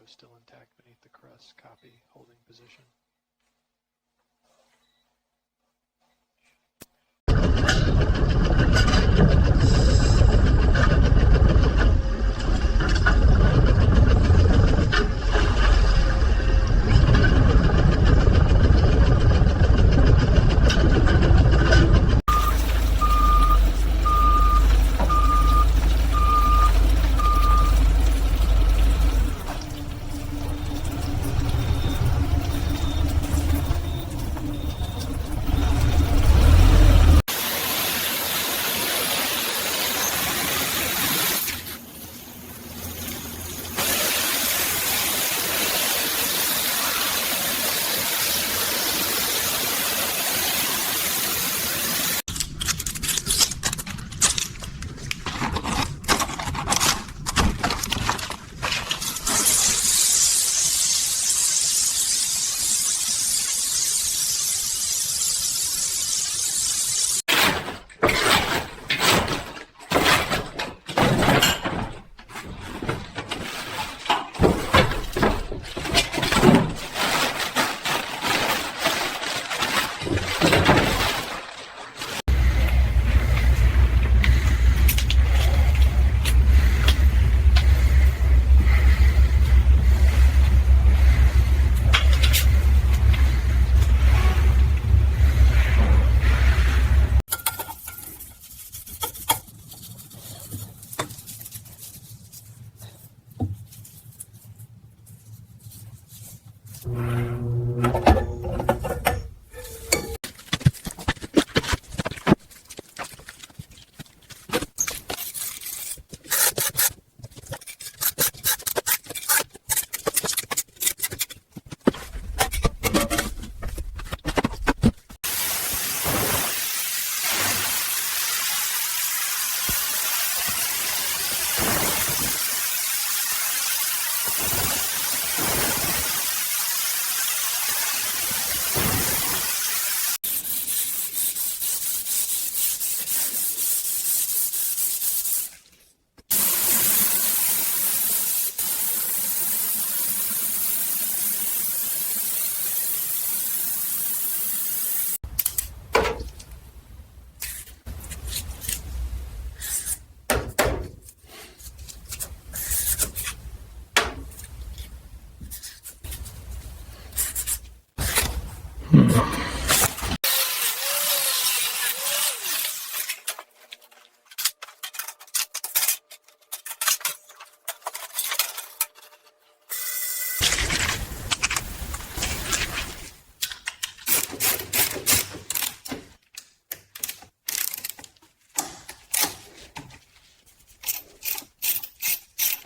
still intact beneath the crust. Copy, holding position.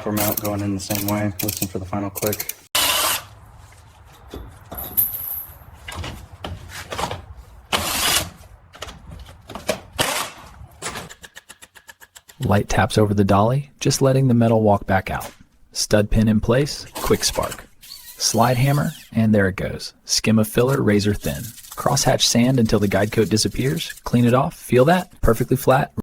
Upper mount going in the same way. Listen for the final click. Light taps over the dolly, just letting the metal walk back out. Stud pin in place, quick spark. Slide hammer, and there it goes. Skim of filler, razor thin. Crosshatch sand until the guide coat disappears. Clean it off. Feel that? Perfectly flat.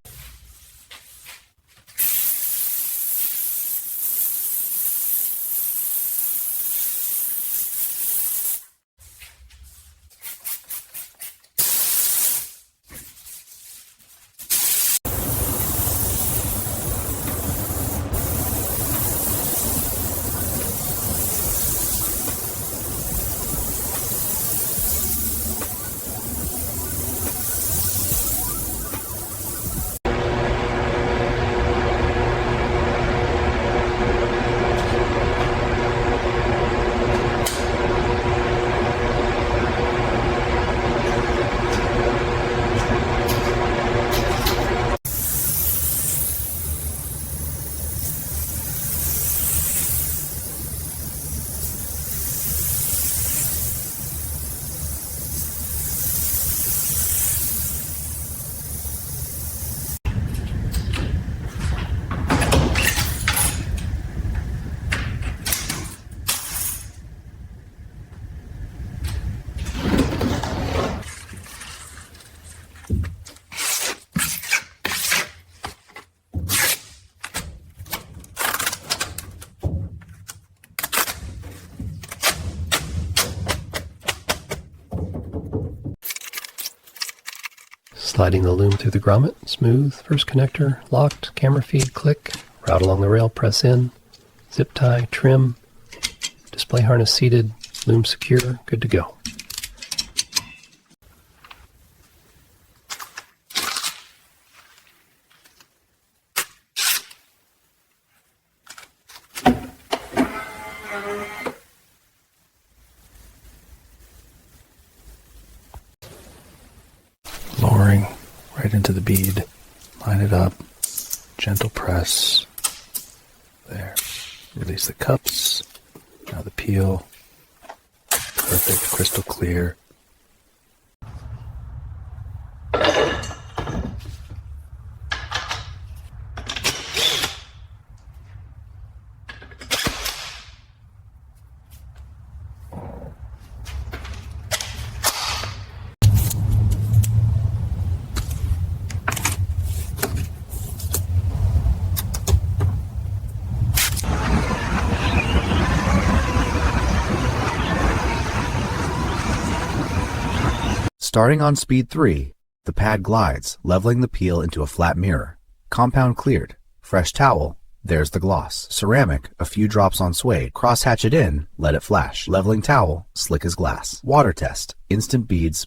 Sliding the loom through the grommet, smooth, first connector, locked, camera feed, click, route along the rail, press in, zip tie, trim, display harness seated, loom secure, good to go. Lowering right into the bead, line it up, gentle press, there, release the cups, now the peel, perfect, crystal clear. Starting on speed 3, the pad glides, leveling the peel into a flat mirror. Compound cleared. Fresh towel, there's the gloss. Ceramic, a few drops on suede. Cross hatch it in, let it flash. Leveling towel, slick as glass. Water test, instant beads.